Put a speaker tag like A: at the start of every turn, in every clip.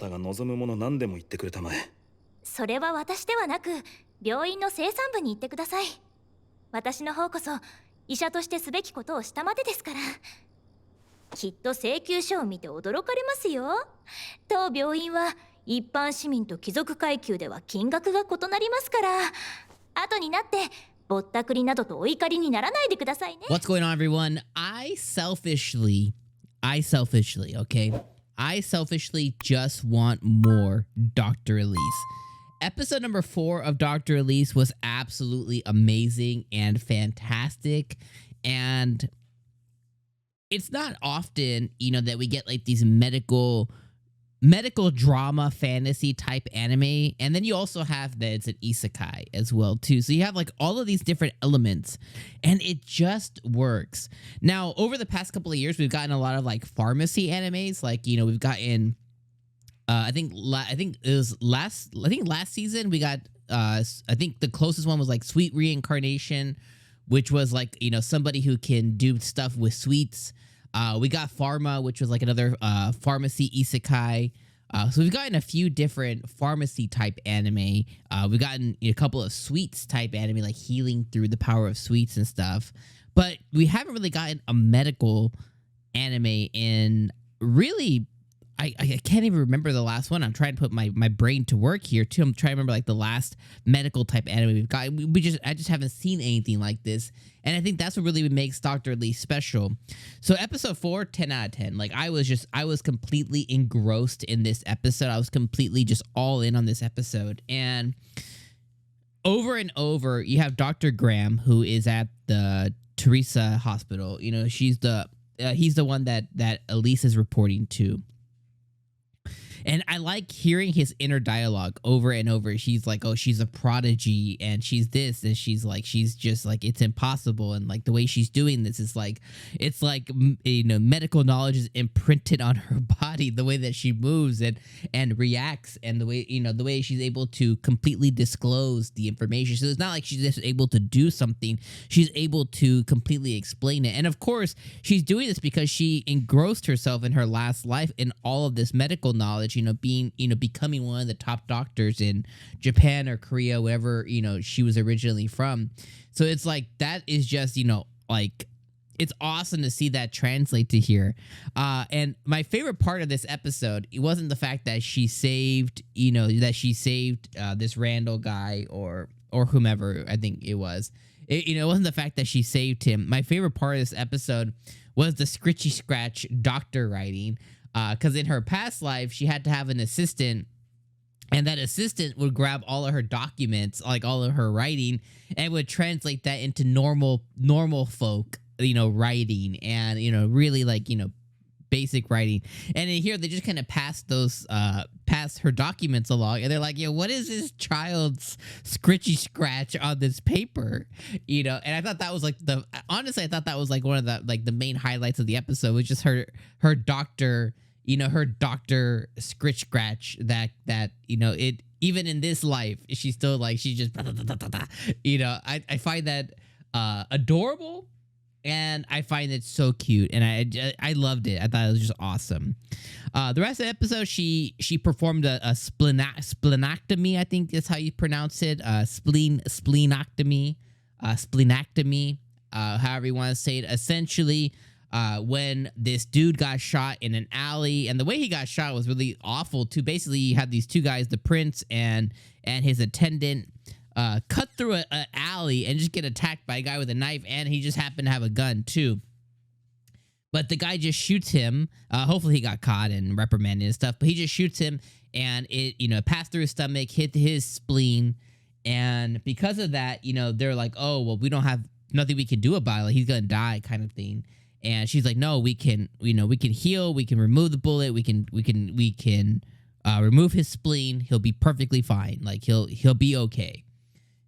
A: たが望むもの何でも言ってくれたまえ。
B: それは私ではなく、病院の生産部に言ってください。私の方こそ医者としてすべきことをしたまでですから。きっと請求書を見て驚かれますよ。当病院は一般市民と貴族階級では金額が異なりますから。後になってぼったくりなどとお怒りにならないでくださいね。
C: What's going on, everyone? I selfishly, okay? I selfishly just want more Doctor Elise. Episode number 4 of Doctor Elise was absolutely amazing and fantastic. And it's not often, you know, that we get like these medical drama fantasy type anime, and then you also have that it's an isekai as well too. So you have like all of these different elements, and it just works. Now, over the past couple of years, we've gotten a lot of like pharmacy animes. Like, you know, we've gotten I think last season we got I think the closest one was like Sweet Reincarnation, which was like, you know, somebody who can do stuff with sweets. We got Pharma, which was like another pharmacy isekai. So we've gotten a few different pharmacy type anime. We've gotten a couple of sweets type anime, like healing through the power of sweets and stuff. But we haven't really gotten a medical anime in really... I can't even remember the last one. I'm trying to put my brain to work here too. I'm trying to remember like the last medical type anime we've got. I just haven't seen anything like this. And I think that's what really makes Doctor Elise special. So episode 4, 10 out of 10. Like I was completely engrossed in this episode. I was completely just all in on this episode. And over and over, you have Dr. Graham, who is at the Teresa Hospital. You know, he's the one that Elise is reporting to. And I like hearing his inner dialogue over and over. She's like, oh, she's a prodigy and she's this, and she's just like, it's impossible. And like the way she's doing this is like, it's like, you know, medical knowledge is imprinted on her body, the way that she moves and reacts, and the way, you know, the way she's able to completely disclose the information. So it's not like she's just able to do something. She's able to completely explain it. And of course, she's doing this because she engrossed herself in her last life in all of this medical knowledge. You know, becoming one of the top doctors in Japan or Korea, wherever, you know, she was originally from. So it's like, that is just, you know, like, it's awesome to see that translate to here. And my favorite part of this episode, it wasn't the fact that she saved, you know, this Randall guy or whomever, I think it was. It wasn't the fact that she saved him. My favorite part of this episode was the scritchy scratch doctor writing. Because in her past life, she had to have an assistant, and that assistant would grab all of her documents, like all of her writing, and would translate that into normal folk, you know, writing, and, you know, really like, you know, basic writing. And in here, they just kind of pass her documents along, and they're like, yo, what is this child's scritchy scratch on this paper? You know, and I thought that was like honestly, I thought that was like one of the main highlights of the episode, was just her doctor, you know, her doctor scritch scratch that, you know, it, even in this life, she's still like, she's just, you know, I find that adorable. And I find it so cute, and I loved it. I thought it was just awesome. The rest of the episode, she performed a splenectomy. I think that's how you pronounce it. Splenectomy, however you want to say it. Essentially, when this dude got shot in an alley, and the way he got shot was really awful too. Basically, you had these two guys, the prince and his attendant, cut through an alley and just get attacked by a guy with a knife, and he just happened to have a gun too. But the guy just shoots him. Hopefully he got caught and reprimanded and stuff, but he just shoots him, and it, you know, passed through his stomach, hit his spleen, and because of that, you know, they're like, oh, well, we don't have nothing we can do about it. Like, he's gonna die, kind of thing. And she's like, no, we can, you know, we can heal, we can remove the bullet, we can remove his spleen. He'll be perfectly fine. Like, he'll be okay.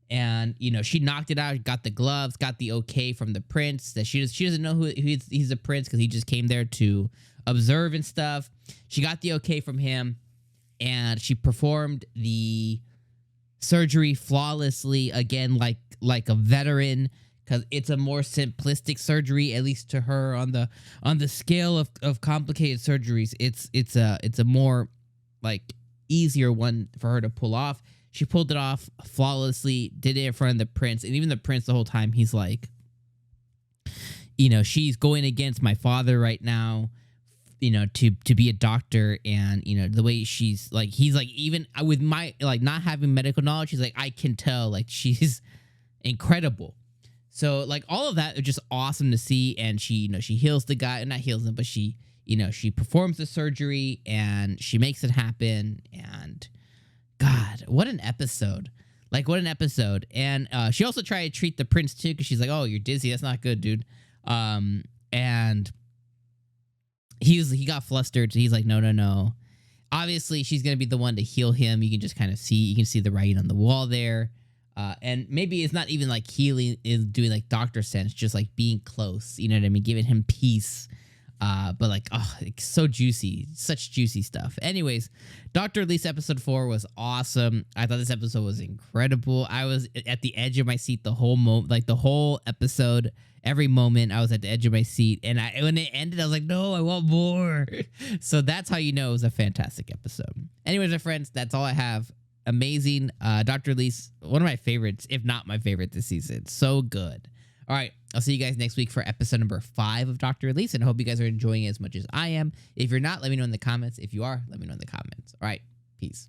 C: And, you know, she knocked it out, got the gloves, got the okay from the prince. That she doesn't know who he's a prince, because he just came there to observe and stuff. She got the okay from him, and she performed the surgery flawlessly, again, like a veteran, because it's a more simplistic surgery, at least to her, on the scale of complicated surgeries. It's a more like easier one for her to pull off. She pulled it off flawlessly, did it in front of the prince, and even the prince the whole time he's like, you know, she's going against my father right now, you know, to be a doctor. And, you know, the way she's like, he's like, even with my like not having medical knowledge, he's like, I can tell like she's incredible. So like all of that is just awesome to see. And she, you know, she heals the guy, not heals him, but she, you know, she performs the surgery and she makes it happen. And God, what an episode. Like, what an episode. And she also tried to treat the prince too, because she's like, oh, you're dizzy. That's not good, dude. And he got flustered. So he's like, no. Obviously, she's going to be the one to heal him. You can just kind of see, you can see the writing on the wall there. And maybe it's not even like healing is doing like doctor sense, just like being close. You know what I mean? Giving him peace. But like, oh, it's so juicy, such juicy stuff. Anyways, Doctor Elise episode 4 was awesome. I thought this episode was incredible. I was at the edge of my seat the whole moment, like the whole episode, every moment I was at the edge of my seat. And when it ended, I was like, no, I want more. So that's how you know it was a fantastic episode. Anyways, my friends, that's all I have. Amazing. Doctor Elise, one of my favorites, if not my favorite this season. So good. All right, I'll see you guys next week for episode number 5 of Doctor Elise, and I hope you guys are enjoying it as much as I am. If you're not, let me know in the comments. If you are, let me know in the comments. All right, peace.